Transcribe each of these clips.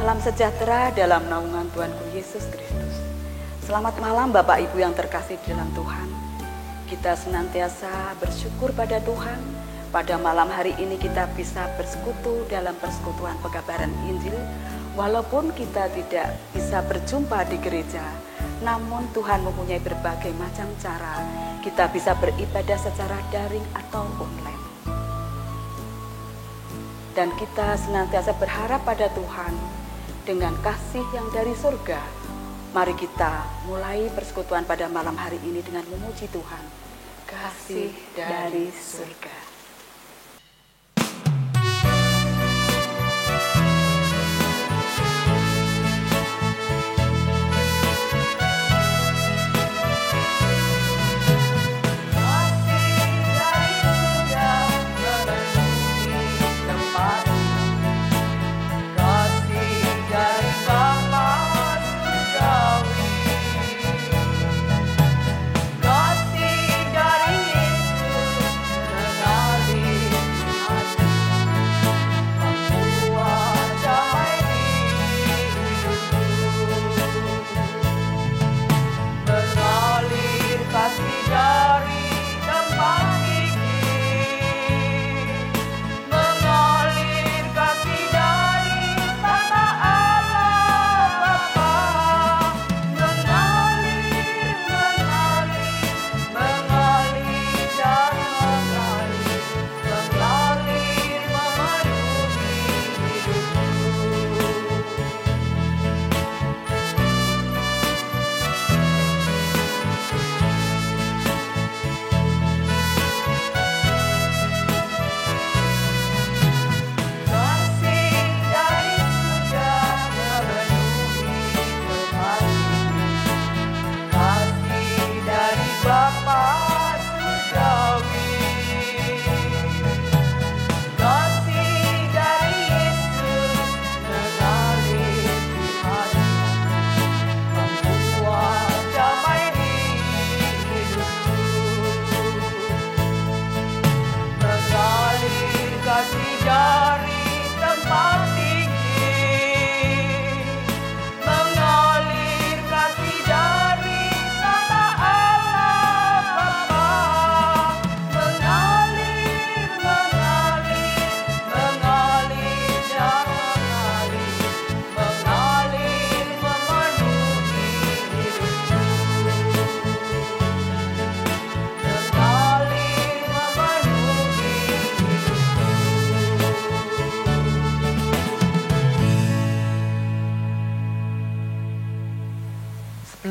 Salam sejahtera dalam naungan Tuhanku Yesus Kristus. Selamat malam Bapak Ibu yang terkasih di dalam Tuhan. Kita senantiasa bersyukur pada Tuhan. Pada malam hari ini kita bisa bersekutu dalam persekutuan pekabaran Injil. Walaupun kita tidak bisa berjumpa di gereja, namun Tuhan mempunyai berbagai macam cara. Kita bisa beribadah secara daring atau online. Dan kita senantiasa berharap pada Tuhan dengan kasih yang dari surga. Mari kita mulai persekutuan pada malam hari ini dengan memuji Tuhan. Kasih dari surga.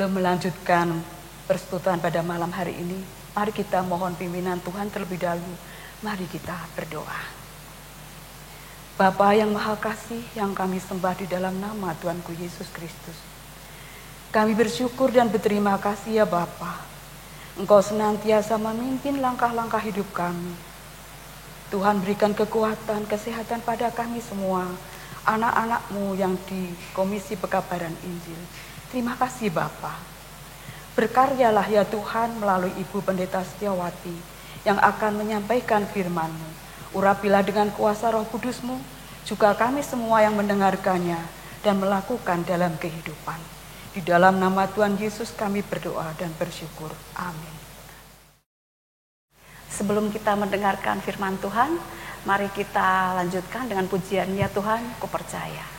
Sebelum melanjutkan persekutuan pada malam hari ini, mari kita mohon pimpinan Tuhan terlebih dahulu. Mari kita berdoa. Bapa yang Maha Kasih, yang kami sembah di dalam nama Tuhanku Yesus Kristus. Kami bersyukur dan berterima kasih ya Bapa. Engkau senantiasa memimpin langkah-langkah hidup kami. Tuhan berikan kekuatan, kesehatan pada kami semua, anak-anak-Mu yang di Komisi Pekabaran Injil. Terima kasih Bapa. Berkaryalah ya Tuhan melalui Ibu Pendeta Setiawati yang akan menyampaikan firman-Mu. Urapilah dengan kuasa Roh Kudus-Mu juga kami semua yang mendengarkannya dan melakukan dalam kehidupan. Di dalam nama Tuhan Yesus kami berdoa dan bersyukur. Amin. Sebelum kita mendengarkan firman Tuhan, mari kita lanjutkan dengan pujian ya Tuhan, ku percaya.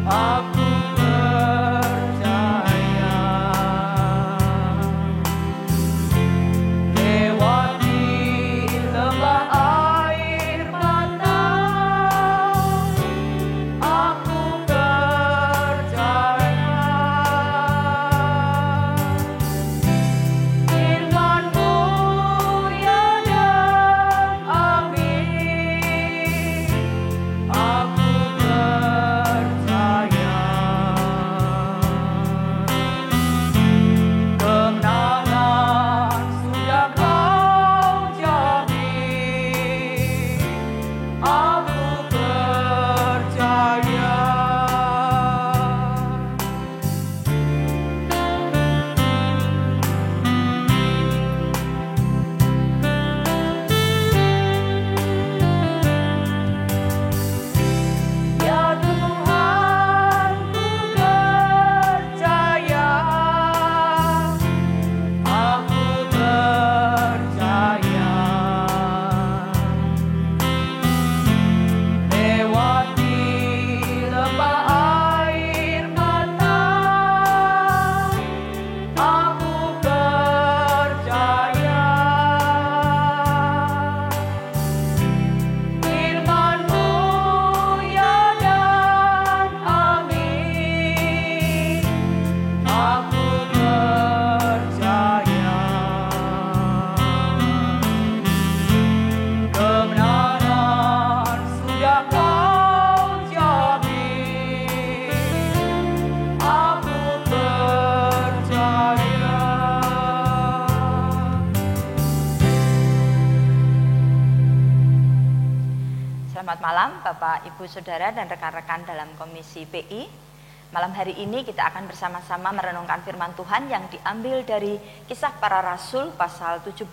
Aku percaya Selamat malam Bapak, Ibu, Saudara, dan rekan-rekan dalam Komisi PI. Malam hari ini kita akan bersama-sama merenungkan firman Tuhan yang diambil dari Kisah Para Rasul pasal 17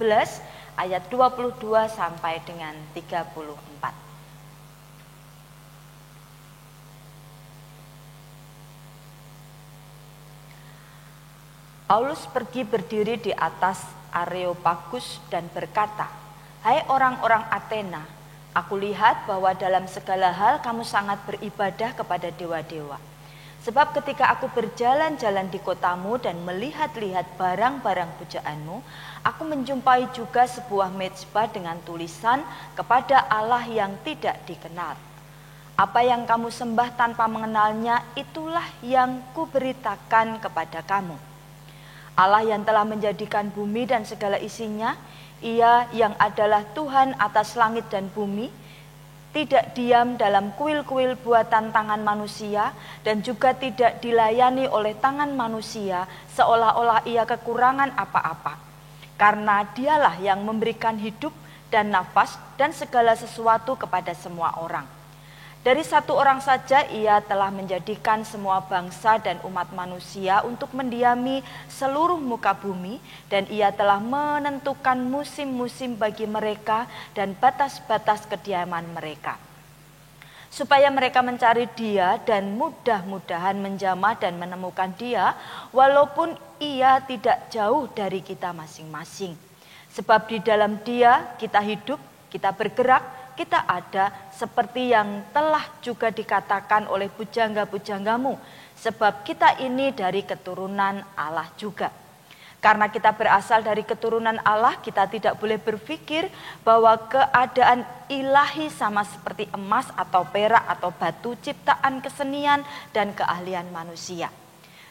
ayat 22 sampai dengan 34. Paulus pergi berdiri di atas Areopagus dan berkata, "Hai orang-orang Athena, aku lihat bahwa dalam segala hal kamu sangat beribadah kepada dewa-dewa. Sebab ketika aku berjalan-jalan di kotamu dan melihat-lihat barang-barang pujaanmu, aku menjumpai juga sebuah mezbah dengan tulisan kepada Allah yang tidak dikenal. Apa yang kamu sembah tanpa mengenalnya, itulah yang kuberitakan kepada kamu. Allah yang telah menjadikan bumi dan segala isinya, Ia yang adalah Tuhan atas langit dan bumi, tidak diam dalam kuil-kuil buatan tangan manusia dan juga tidak dilayani oleh tangan manusia seolah-olah ia kekurangan apa-apa. Karena Dialah yang memberikan hidup dan nafas dan segala sesuatu kepada semua orang. Dari satu orang saja Ia telah menjadikan semua bangsa dan umat manusia untuk mendiami seluruh muka bumi, dan Ia telah menentukan musim-musim bagi mereka dan batas-batas kediaman mereka, supaya mereka mencari Dia dan mudah-mudahan menjamah dan menemukan Dia, walaupun Ia tidak jauh dari kita masing-masing. Sebab di dalam Dia kita hidup, kita bergerak, kita ada, seperti yang telah juga dikatakan oleh pujangga-pujanggamu, sebab kita ini dari keturunan Allah juga. Karena kita berasal dari keturunan Allah, kita tidak boleh berpikir bahwa keadaan ilahi sama seperti emas atau perak atau batu ciptaan kesenian dan keahlian manusia.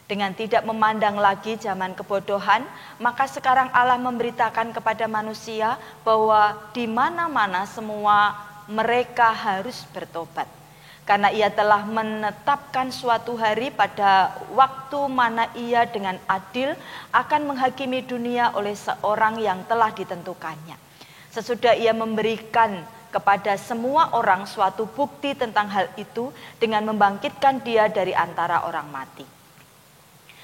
Dengan tidak memandang lagi zaman kebodohan, maka sekarang Allah memberitakan kepada manusia bahwa di mana-mana semua mereka harus bertobat. Karena Ia telah menetapkan suatu hari pada waktu mana Ia dengan adil akan menghakimi dunia oleh seorang yang telah ditentukannya. Sesudah Ia memberikan kepada semua orang suatu bukti tentang hal itu dengan membangkitkan Dia dari antara orang mati.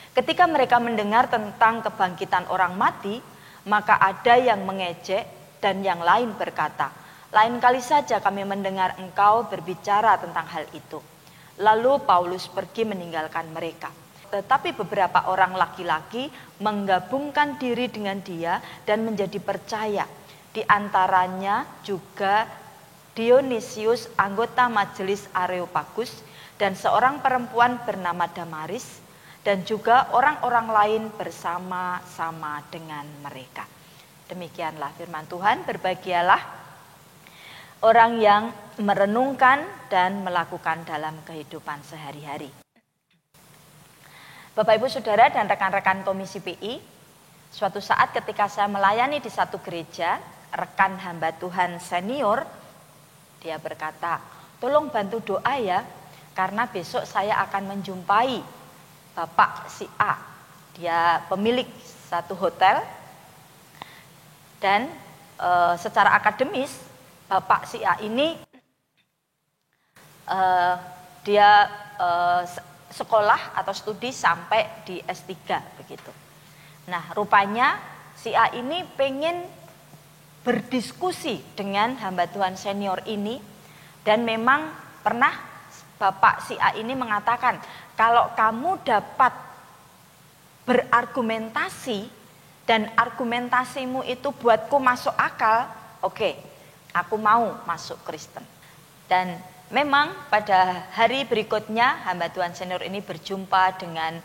Ketika mereka mendengar tentang kebangkitan orang mati, maka ada yang mengejek dan yang lain berkata, "Lain kali saja kami mendengar engkau berbicara tentang hal itu." Lalu Paulus pergi meninggalkan mereka. Tetapi beberapa orang laki-laki menggabungkan diri dengan dia dan menjadi percaya. Di antaranya juga Dionysius, anggota majelis Areopagus, dan seorang perempuan bernama Damaris, dan juga orang-orang lain bersama-sama dengan mereka. Demikianlah firman Tuhan. Berbahagialah orang yang merenungkan dan melakukan dalam kehidupan sehari-hari. Bapak, Ibu, Saudara, dan rekan-rekan Komisi PI, suatu saat ketika saya melayani di satu gereja, rekan hamba Tuhan senior, dia berkata, "Tolong bantu doa ya, karena besok saya akan menjumpai Bapak si A, dia pemilik satu hotel, dan secara akademis Bapak si A ini dia sekolah atau studi sampai di S3 begitu. Nah, rupanya si A ini pengen berdiskusi dengan hamba Tuhan senior ini, dan memang pernah Bapak si A ini mengatakan, "Kalau kamu dapat berargumentasi dan argumentasimu itu buatku masuk akal, oke, aku mau masuk Kristen." Dan memang pada hari berikutnya hamba Tuhan senior ini berjumpa dengan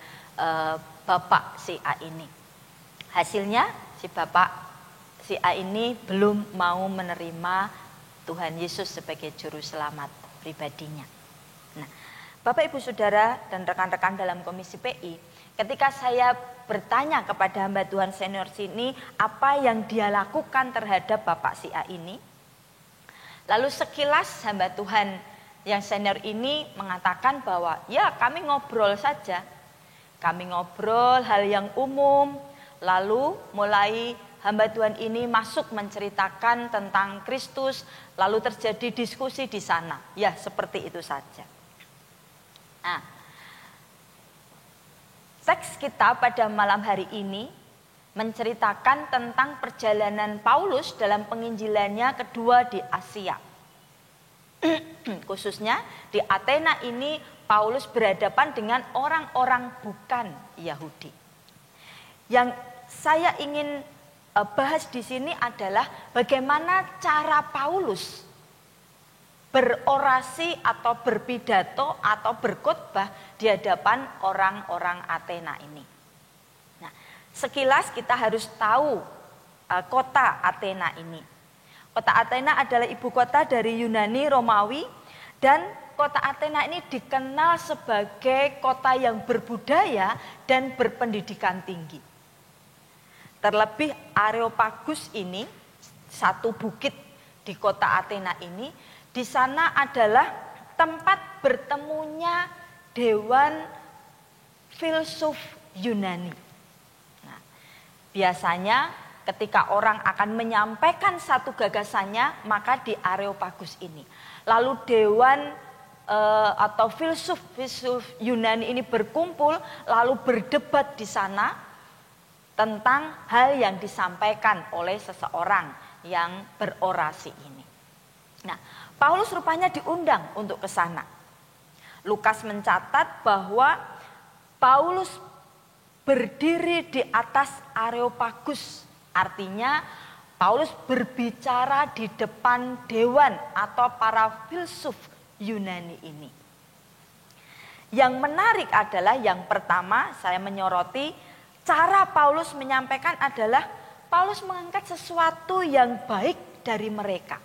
Bapak si A ini. Hasilnya si Bapak si A ini belum mau menerima Tuhan Yesus sebagai juru selamat pribadinya. Nah, Bapak, Ibu, Saudara, dan rekan-rekan dalam Komisi PI, ketika saya bertanya kepada hamba Tuhan senior sini apa yang dia lakukan terhadap Bapak si A ini, lalu sekilas hamba Tuhan yang senior ini mengatakan bahwa ya kami ngobrol saja. Kami ngobrol hal yang umum, lalu mulai hamba Tuhan ini masuk menceritakan tentang Kristus, lalu terjadi diskusi di sana. Ya, seperti itu saja. Nah, teks kita pada malam hari ini menceritakan tentang perjalanan Paulus dalam penginjilannya kedua di Asia. Khususnya di Athena ini Paulus berhadapan dengan orang-orang bukan Yahudi. Yang saya ingin bahas di sini adalah bagaimana cara Paulus berorasi atau berpidato atau berkhotbah di hadapan orang-orang Athena ini. Nah, sekilas kita harus tahu kota Athena ini. Kota Athena adalah ibu kota dari Yunani Romawi, dan kota Athena ini dikenal sebagai kota yang berbudaya dan berpendidikan tinggi. Terlebih Areopagus ini, satu bukit di kota Athena ini, di sana adalah tempat bertemunya dewan filsuf Yunani. Nah, biasanya ketika orang akan menyampaikan satu gagasannya, maka di Areopagus ini. Lalu dewan atau filsuf Yunani ini berkumpul, lalu berdebat di sana tentang hal yang disampaikan oleh seseorang yang berorasi ini. Nah, Paulus rupanya diundang untuk ke sana. Lukas mencatat bahwa Paulus berdiri di atas Areopagus. Artinya Paulus berbicara di depan dewan atau para filsuf Yunani ini. Yang menarik adalah yang pertama saya menyoroti cara Paulus menyampaikan adalah Paulus mengangkat sesuatu yang baik dari mereka.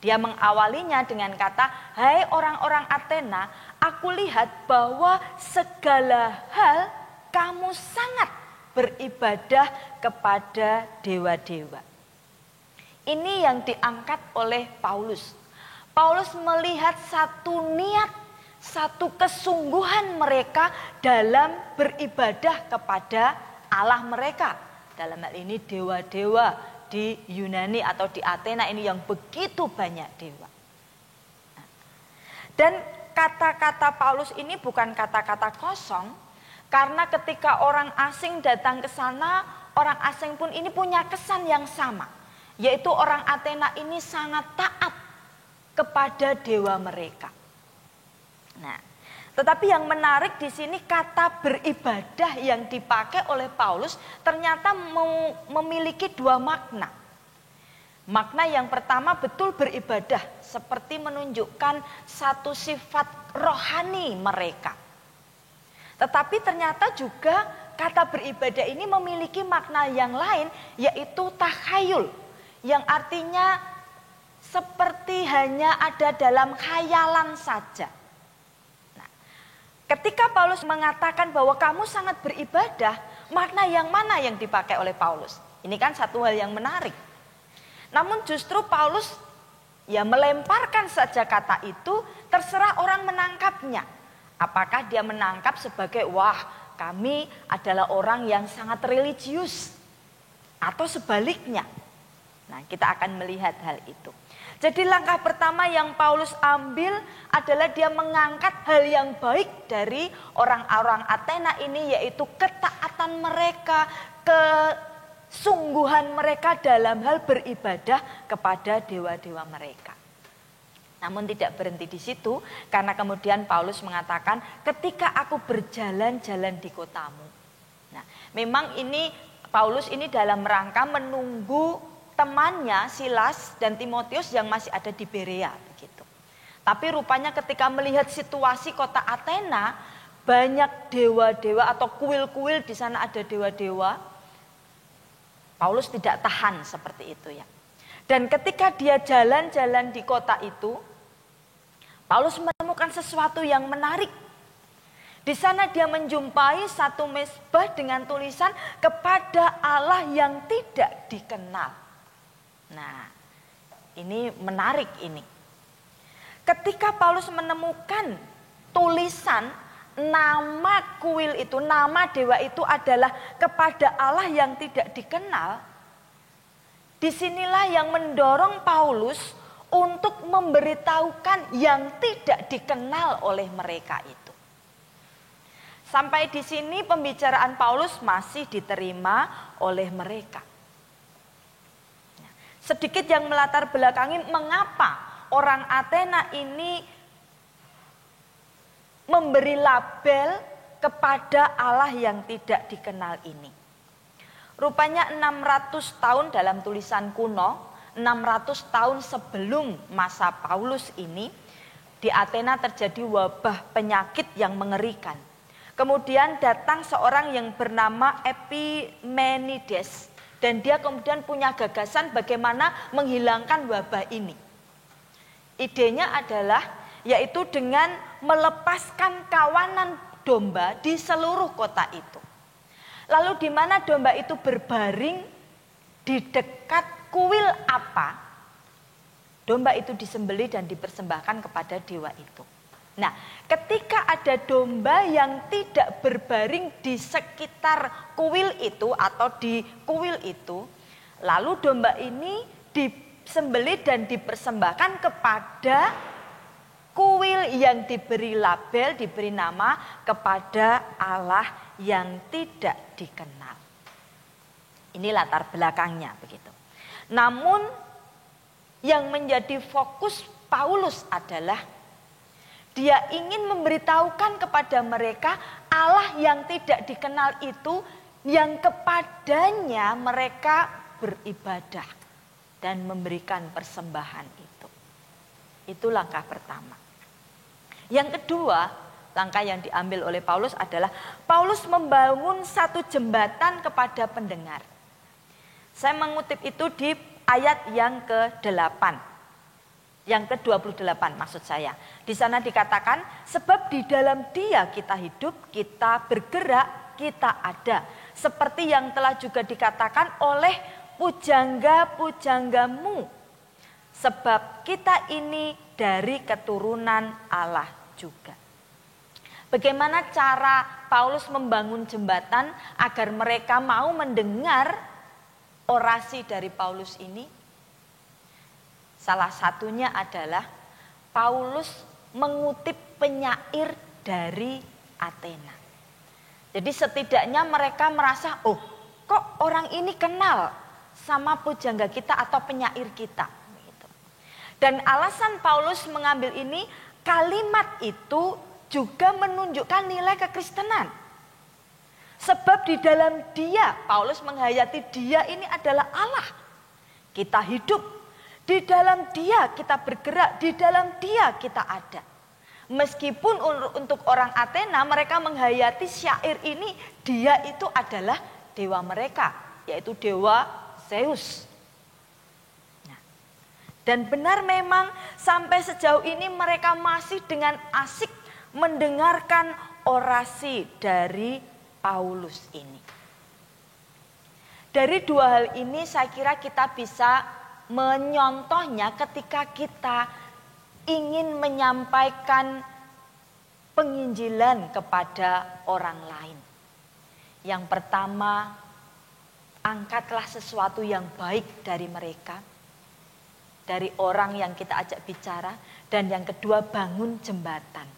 Dia mengawalinya dengan kata, "Hai orang-orang Athena, aku lihat bahwa segala hal kamu sangat beribadah kepada dewa-dewa." Ini yang diangkat oleh Paulus. Paulus melihat satu niat, satu kesungguhan mereka dalam beribadah kepada Allah mereka. Dalam hal ini dewa-dewa di Yunani atau di Athena ini yang begitu banyak dewa. Dan kata-kata Paulus ini bukan kata-kata kosong. Karena ketika orang asing datang ke sana, orang asing pun ini punya kesan yang sama. Yaitu orang Athena ini sangat taat kepada dewa mereka. Nah, tetapi yang menarik di sini kata beribadah yang dipakai oleh Paulus ternyata memiliki dua makna. Makna yang pertama betul beribadah, seperti menunjukkan satu sifat rohani mereka. Tetapi ternyata juga kata beribadah ini memiliki makna yang lain, yaitu takhayul, yang artinya seperti hanya ada dalam khayalan saja. Nah, ketika Paulus mengatakan bahwa kamu sangat beribadah, makna yang mana yang dipakai oleh Paulus? Ini kan satu hal yang menarik. Namun justru Paulus melemparkan saja kata itu, terserah orang menangkapnya. Apakah dia menangkap sebagai, wah kami adalah orang yang sangat religius, atau sebaliknya. Nah, kita akan melihat hal itu. Jadi langkah pertama yang Paulus ambil adalah dia mengangkat hal yang baik dari orang-orang Athena ini, yaitu ketaatan mereka, kesungguhan mereka dalam hal beribadah kepada dewa-dewa mereka. Namun tidak berhenti di situ, karena kemudian Paulus mengatakan, ketika aku berjalan-jalan di kotamu. Nah, memang ini Paulus ini dalam rangka menunggu temannya Silas dan Timotius yang masih ada di Berea begitu. Tapi rupanya ketika melihat situasi kota Athena, banyak dewa-dewa atau kuil-kuil di sana ada dewa-dewa. Paulus tidak tahan seperti itu ya. Dan ketika dia jalan-jalan di kota itu, Paulus menemukan sesuatu yang menarik. Di sana dia menjumpai satu mezbah dengan tulisan kepada Allah yang tidak dikenal. Nah, ini menarik ini. Ketika Paulus menemukan tulisan nama kuil itu, nama dewa itu adalah kepada Allah yang tidak dikenal, disinilah yang mendorong Paulus untuk memberitahukan yang tidak dikenal oleh mereka itu. Sampai di sini pembicaraan Paulus masih diterima oleh mereka. Sedikit yang melatar belakangi mengapa orang Athena ini memberi label kepada Allah yang tidak dikenal ini. Rupanya 600 tahun dalam tulisan kuno, 600 tahun sebelum masa Paulus ini, di Athena terjadi wabah penyakit yang mengerikan. Kemudian datang seorang yang bernama Epimenides, dan dia kemudian punya gagasan bagaimana menghilangkan wabah ini. Idenya adalah yaitu dengan melepaskan kawanan domba di seluruh kota itu. Lalu di mana domba itu berbaring di dekat kuil apa, domba itu disembelih dan dipersembahkan kepada dewa itu. Nah, ketika ada domba yang tidak berbaring di sekitar kuil itu atau di kuil itu, lalu domba ini disembelih dan dipersembahkan kepada kuil yang diberi label, diberi nama kepada Allah yang tidak dikenal. Ini latar belakangnya begitu. Namun yang menjadi fokus Paulus adalah dia ingin memberitahukan kepada mereka Allah yang tidak dikenal itu yang kepadanya mereka beribadah dan memberikan persembahan itu. Itu langkah pertama. Yang kedua, langkah yang diambil oleh Paulus adalah Paulus membangun satu jembatan kepada pendengar. Saya mengutip itu di ayat yang ke-8. Yang ke-28 maksud saya. Di sana dikatakan, sebab di dalam Dia kita hidup, kita bergerak, kita ada. Seperti yang telah juga dikatakan oleh pujangga-pujanggamu. Sebab kita ini dari keturunan Allah juga. Bagaimana cara Paulus membangun jembatan agar mereka mau mendengar orasi dari Paulus ini? Salah satunya adalah Paulus mengutip penyair dari Athena. Jadi setidaknya mereka merasa, oh kok orang ini kenal sama pujangga kita atau penyair kita. Dan alasan Paulus mengambil ini, kalimat itu juga menunjukkan nilai kekristenan. Sebab di dalam Dia, Paulus menghayati Dia ini adalah Allah. Kita hidup, di dalam Dia kita bergerak, di dalam Dia kita ada. Meskipun untuk orang Athena mereka menghayati syair ini, Dia itu adalah dewa mereka, yaitu dewa Zeus. Dan benar memang sampai sejauh ini mereka masih dengan asik mendengarkan orasi dari Paulus ini. Dari dua hal ini saya kira kita bisa menyontohnya ketika kita ingin menyampaikan penginjilan kepada orang lain. Yang pertama, angkatlah sesuatu yang baik dari mereka, dari orang yang kita ajak bicara. Dan yang kedua, bangun jembatan.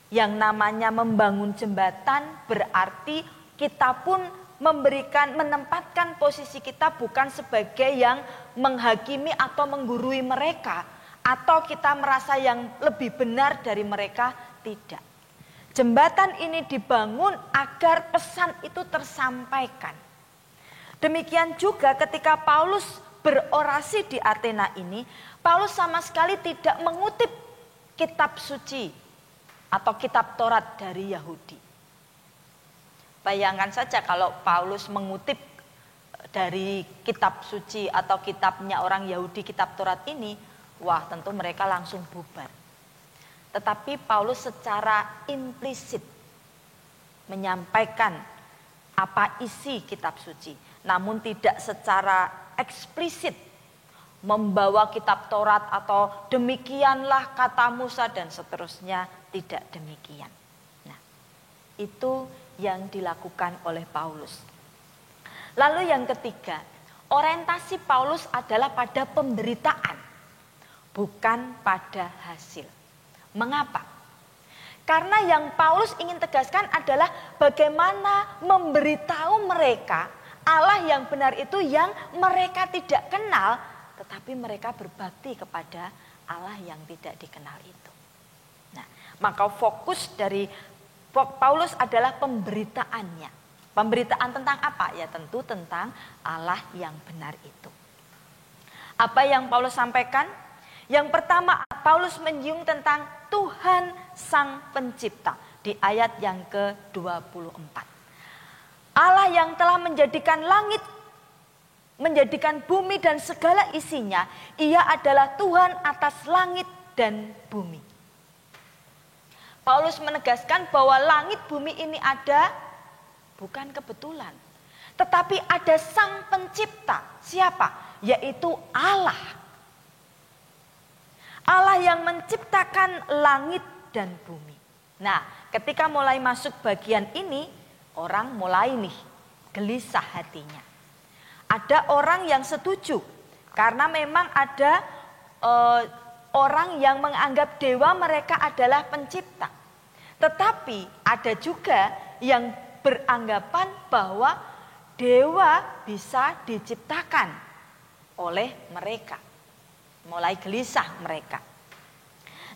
Yang namanya membangun jembatan berarti kita pun menempatkan posisi kita bukan sebagai yang menghakimi atau menggurui mereka, atau kita merasa yang lebih benar dari mereka. Tidak. Jembatan ini dibangun agar pesan itu tersampaikan. Demikian juga ketika Paulus berorasi di Athena ini, Paulus sama sekali tidak mengutip kitab suci atau kitab Taurat dari Yahudi. Bayangkan saja kalau Paulus mengutip dari kitab suci atau kitabnya orang Yahudi, kitab Taurat ini, wah tentu mereka langsung bubar. Tetapi Paulus secara implisit menyampaikan apa isi kitab suci, namun tidak secara eksplisit membawa kitab Taurat atau demikianlah kata Musa dan seterusnya, tidak demikian. Nah, Itu yang dilakukan oleh Paulus. Lalu yang ketiga, orientasi Paulus adalah pada pemberitaan, bukan pada hasil. Mengapa? Karena yang Paulus ingin tegaskan adalah bagaimana memberitahu mereka Allah yang benar itu yang mereka tidak kenal, tetapi mereka berbakti kepada Allah yang tidak dikenal itu. Nah, maka fokus dari Paulus adalah pemberitaannya. Pemberitaan tentang apa? Ya tentu tentang Allah yang benar itu. Apa yang Paulus sampaikan? Yang pertama, Paulus menyinggung tentang Tuhan Sang Pencipta di ayat yang ke-24. Allah yang telah menjadikan langit, menjadikan bumi dan segala isinya, Ia adalah Tuhan atas langit dan bumi. Paulus menegaskan bahwa langit bumi ini ada bukan kebetulan, tetapi ada Sang Pencipta. Siapa? Yaitu Allah. Allah yang menciptakan langit dan bumi. Nah, ketika mulai masuk bagian ini, orang mulai nih gelisah hatinya. Ada orang yang setuju karena memang ada orang yang menganggap dewa mereka adalah pencipta. Tetapi ada juga yang beranggapan bahwa dewa bisa diciptakan oleh mereka. Mulai gelisah mereka.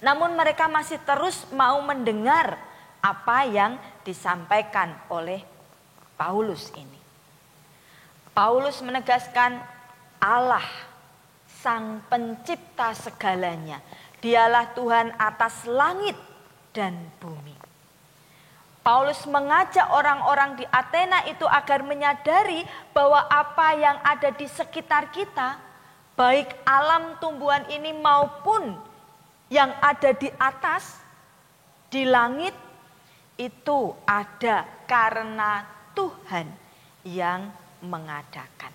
Namun mereka masih terus mau mendengar apa yang disampaikan oleh Paulus ini. Paulus menegaskan Allah, Sang Pencipta segalanya. Dialah Tuhan atas langit dan bumi. Paulus mengajak orang-orang di Athena itu agar menyadari bahwa apa yang ada di sekitar kita, baik alam tumbuhan ini maupun yang ada di atas, di langit, itu ada karena Tuhan yang mengadakan.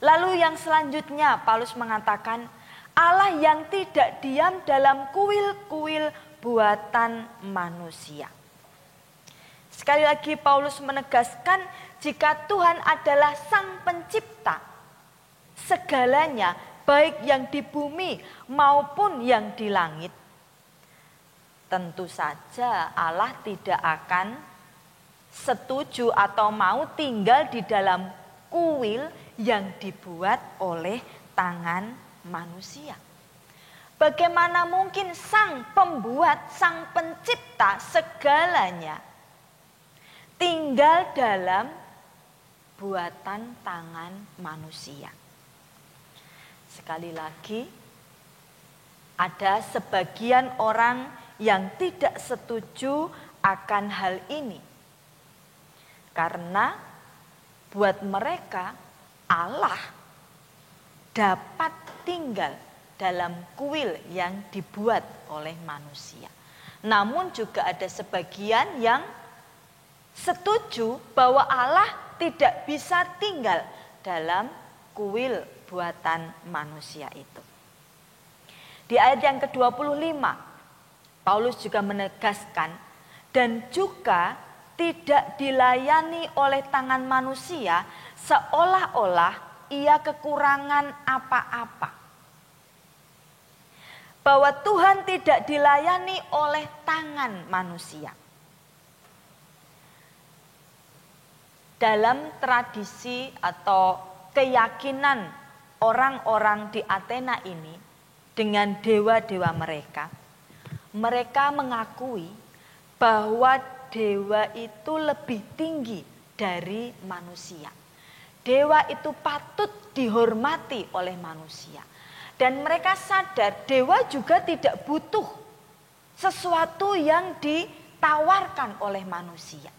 Lalu yang selanjutnya Paulus mengatakan Allah yang tidak diam dalam kuil-kuil buatan manusia. Sekali lagi Paulus menegaskan jika Tuhan adalah Sang Pencipta segalanya, baik yang di bumi maupun yang di langit, tentu saja Allah tidak akan setuju atau mau tinggal di dalam kuil yang dibuat oleh tangan manusia. Bagaimana mungkin Sang Pembuat, Sang Pencipta segalanya tinggal dalam buatan tangan manusia? Sekali lagi, ada sebagian orang yang tidak setuju akan hal ini. Karena buat mereka Allah dapat tinggal dalam kuil yang dibuat oleh manusia. Namun juga ada sebagian yang setuju bahwa Allah tidak bisa tinggal dalam kuil buatan manusia itu. Di ayat yang ke-25, Paulus juga menegaskan dan juga tidak dilayani oleh tangan manusia seolah-olah ia kekurangan apa-apa. Bahwa Tuhan tidak dilayani oleh tangan manusia. Dalam tradisi atau keyakinan orang-orang di Athena ini dengan dewa-dewa mereka, mereka mengakui bahwa dewa itu lebih tinggi dari manusia. Dewa itu patut dihormati oleh manusia. Dan mereka sadar dewa juga tidak butuh sesuatu yang ditawarkan oleh manusia.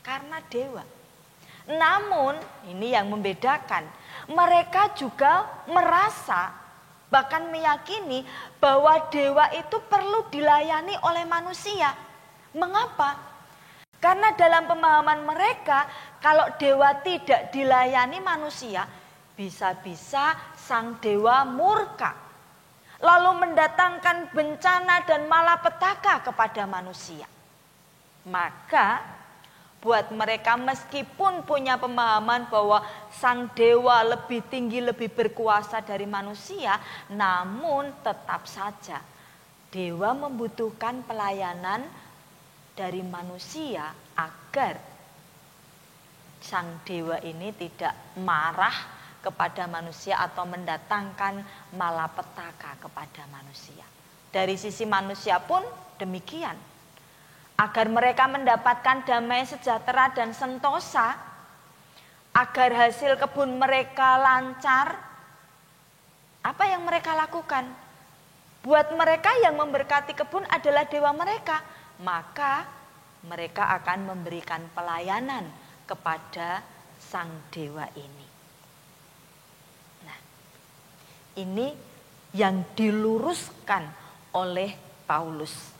Karena dewa. Namun ini yang membedakan. Mereka juga merasa bahkan meyakini bahwa dewa itu perlu dilayani oleh manusia. Mengapa? Karena dalam pemahaman mereka kalau dewa tidak dilayani manusia, bisa-bisa sang dewa murka. Lalu mendatangkan bencana dan malapetaka kepada manusia. Maka buat mereka meskipun punya pemahaman bahwa sang dewa lebih tinggi, lebih berkuasa dari manusia, namun tetap saja dewa membutuhkan pelayanan dari manusia agar sang dewa ini tidak marah kepada manusia atau mendatangkan malapetaka kepada manusia. Dari sisi manusia pun demikian. Agar mereka mendapatkan damai sejahtera dan sentosa, agar hasil kebun mereka lancar, apa yang mereka lakukan? Buat mereka yang memberkati kebun adalah dewa mereka, maka mereka akan memberikan pelayanan kepada sang dewa ini. Nah, ini yang diluruskan oleh Paulus.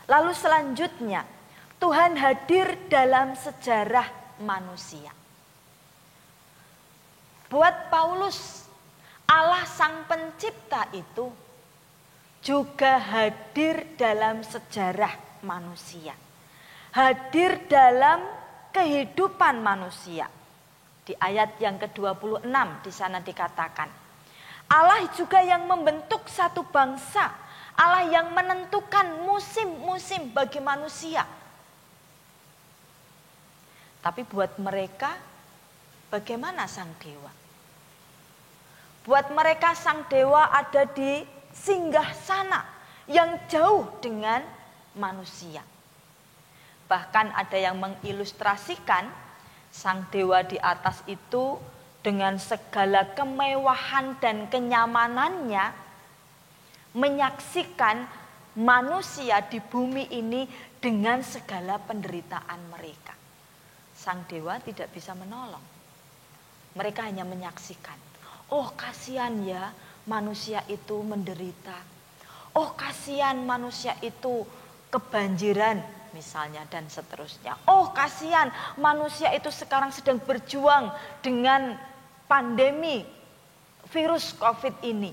Lalu selanjutnya, Tuhan hadir dalam sejarah manusia. Buat Paulus, Allah Sang Pencipta itu juga hadir dalam sejarah manusia. Hadir dalam kehidupan manusia. Di ayat yang ke-26 di sana dikatakan, Allah juga yang membentuk satu bangsa, Allah yang menentukan musim-musim bagi manusia. Tapi buat mereka, bagaimana sang dewa? Buat mereka sang dewa ada di singgah sana yang jauh dengan manusia. Bahkan ada yang mengilustrasikan sang dewa di atas itu dengan segala kemewahan dan kenyamanannya menyaksikan manusia di bumi ini dengan segala penderitaan mereka. Sang dewa tidak bisa menolong. Mereka hanya menyaksikan. Oh, kasihan ya manusia itu menderita. Oh, kasihan manusia itu kebanjiran misalnya dan seterusnya. Oh, kasihan manusia itu sekarang sedang berjuang dengan pandemi virus COVID ini.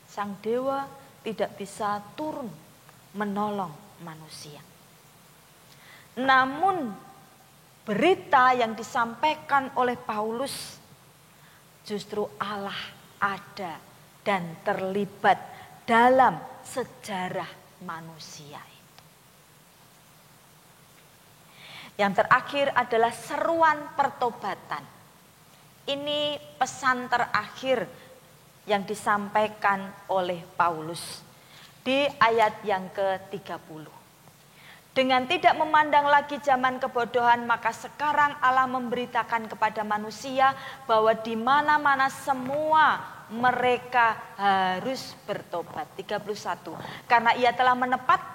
Sang dewa tidak bisa turun menolong manusia. Namun berita yang disampaikan oleh Paulus, justru Allah ada dan terlibat dalam sejarah manusia itu. Yang terakhir adalah seruan pertobatan. Ini pesan terakhir yang disampaikan oleh Paulus di ayat yang ke-30. Dengan tidak memandang lagi zaman kebodohan, maka sekarang Allah memberitakan kepada manusia bahwa di mana-mana semua mereka harus bertobat. 31. Karena ia telah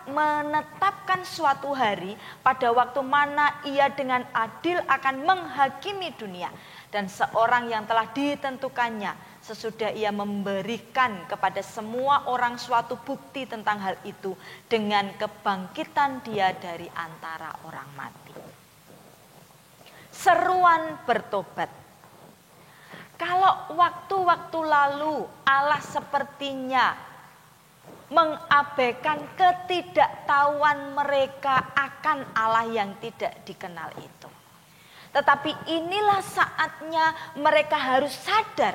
menetapkan suatu hari pada waktu mana ia dengan adil akan menghakimi dunia. Dan seorang yang telah ditentukannya sesudah ia memberikan kepada semua orang suatu bukti tentang hal itu dengan kebangkitan dia dari antara orang mati. Seruan bertobat. Kalau waktu-waktu lalu Allah sepertinya mengabaikan ketidaktahuan mereka akan Allah yang tidak dikenal itu. Tetapi inilah saatnya mereka harus sadar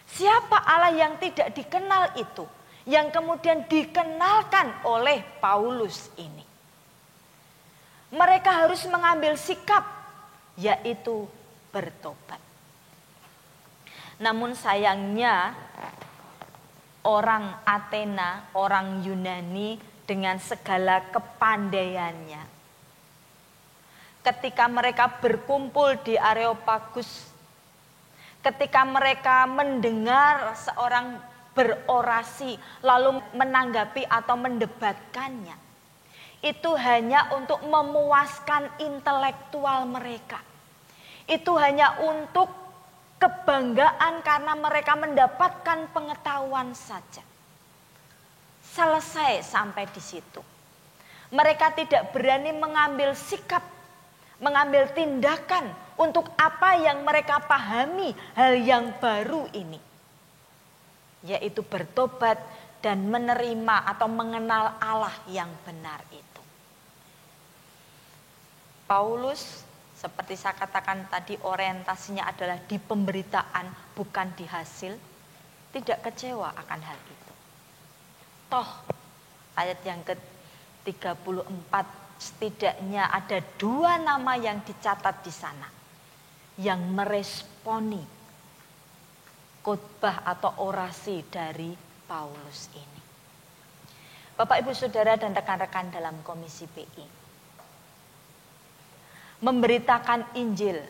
siapa Allah yang tidak dikenal itu, yang kemudian dikenalkan oleh Paulus ini. Mereka harus mengambil sikap, yaitu bertobat. Namun sayangnya orang Athena, orang Yunani dengan segala kepandaiannya, ketika mereka berkumpul di Areopagus, ketika mereka mendengar seorang berorasi lalu menanggapi atau mendebatkannya, itu hanya untuk memuaskan intelektual mereka. Itu hanya untuk kebanggaan karena mereka mendapatkan pengetahuan saja. Selesai sampai di situ. Mereka tidak berani mengambil sikap, mengambil tindakan untuk apa yang mereka pahami, hal yang baru ini, yaitu bertobat dan menerima atau mengenal Allah yang benar itu. Paulus, seperti saya katakan tadi, orientasinya adalah di pemberitaan, bukan di hasil. Tidak kecewa akan hal itu. Toh, ayat yang ke-34, setidaknya ada 2 nama yang dicatat di sana, yang meresponi khotbah atau orasi dari Paulus ini. Bapak, Ibu, Saudara, dan rekan-rekan dalam Komisi PI, memberitakan Injil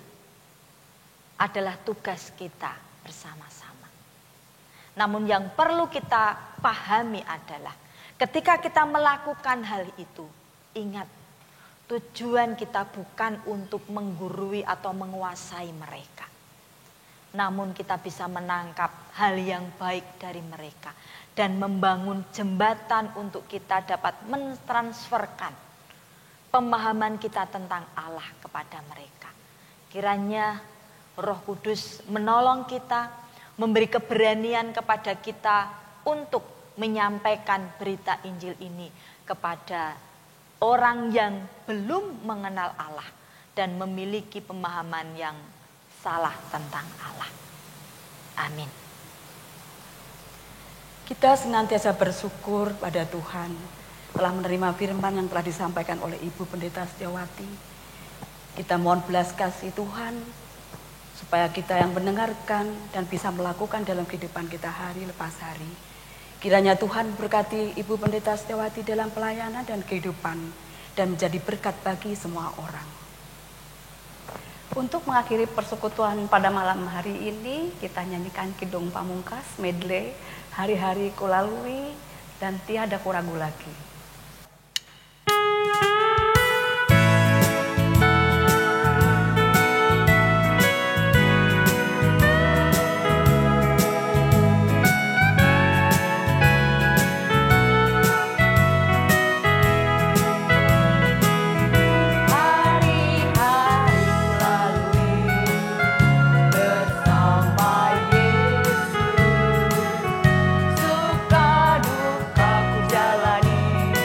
adalah tugas kita bersama-sama. Namun yang perlu kita pahami adalah ketika kita melakukan hal itu, ingat, tujuan kita bukan untuk menggurui atau menguasai mereka. Namun kita bisa menangkap hal yang baik dari mereka dan membangun jembatan untuk kita dapat mentransferkan pemahaman kita tentang Allah kepada mereka. Kiranya Roh Kudus menolong kita, memberi keberanian kepada kita untuk menyampaikan berita Injil ini kepada orang yang belum mengenal Allah dan memiliki pemahaman yang salah tentang Allah. Amin. Kita senantiasa bersyukur pada Tuhan telah menerima firman yang telah disampaikan oleh Ibu Pendeta Setiawati. Kita mohon belas kasih Tuhan supaya kita yang mendengarkan dan bisa melakukan dalam kehidupan kita hari lepas hari. Kiranya Tuhan berkati Ibu Pendeta Setiawati dalam pelayanan dan kehidupan dan menjadi berkat bagi semua orang. Untuk mengakhiri persekutuan pada malam hari ini, kita nyanyikan Kidung Pamungkas, medley, Hari-hari Kulalui, dan Tiada Kuragu Lagi. Suka duka ku jalani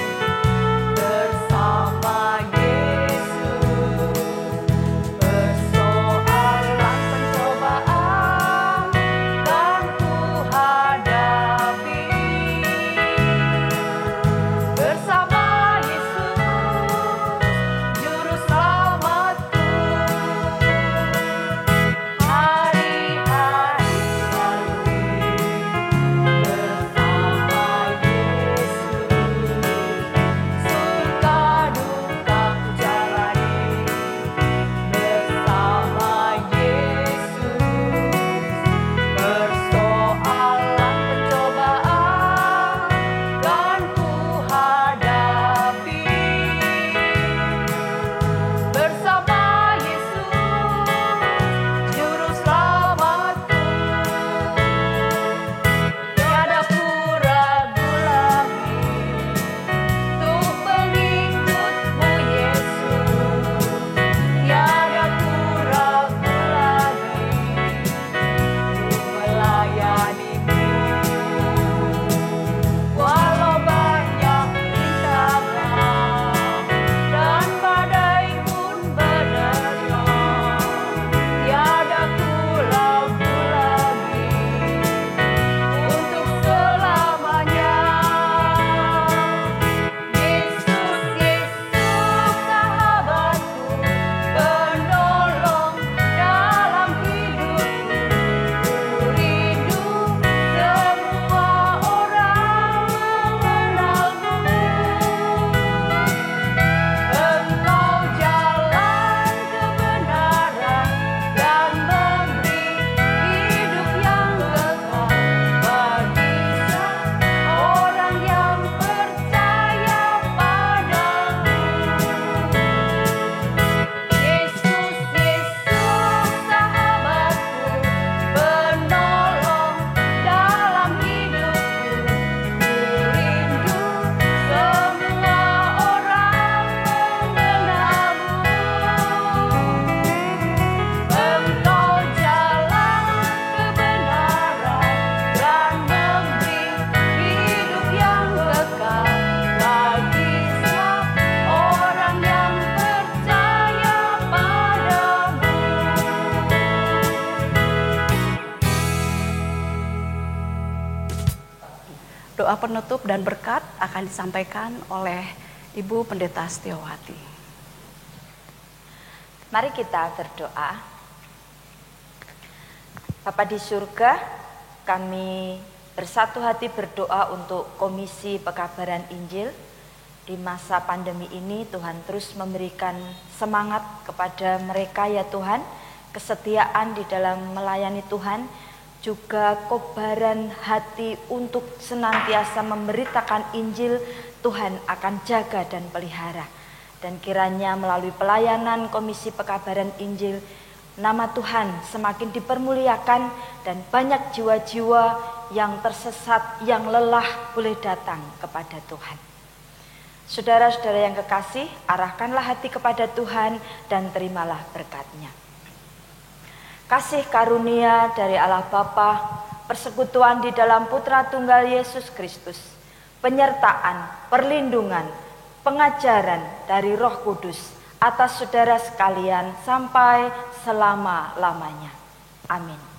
doa penutup dan berkat akan disampaikan oleh Ibu Pendeta Setiawati. Mari kita berdoa. Bapa di surga, kami bersatu hati berdoa untuk Komisi Pekabaran Injil. Di masa pandemi ini Tuhan terus memberikan semangat kepada mereka ya Tuhan, kesetiaan di dalam melayani Tuhan, juga kobaran hati untuk senantiasa memberitakan Injil. Tuhan akan jaga dan pelihara. Dan kiranya melalui pelayanan Komisi Pekabaran Injil, nama Tuhan semakin dipermuliakan dan banyak jiwa-jiwa yang tersesat, yang lelah boleh datang kepada Tuhan. Saudara-saudara yang kekasih, arahkanlah hati kepada Tuhan dan terimalah berkat-Nya. Kasih karunia dari Allah Bapa, persekutuan di dalam Putra Tunggal Yesus Kristus, penyertaan, perlindungan, pengajaran dari Roh Kudus atas saudara sekalian sampai selama-lamanya. Amin.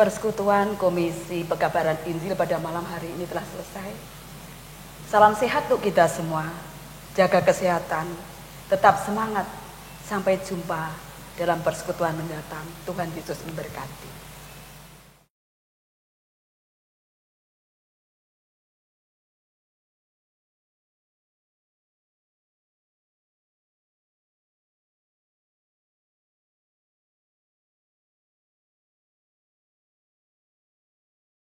Persekutuan Komisi Pekabaran Injil pada malam hari ini telah selesai. Salam sehat untuk kita semua. Jaga kesehatan, tetap semangat. Sampai jumpa dalam persekutuan mendatang. Tuhan Yesus memberkati.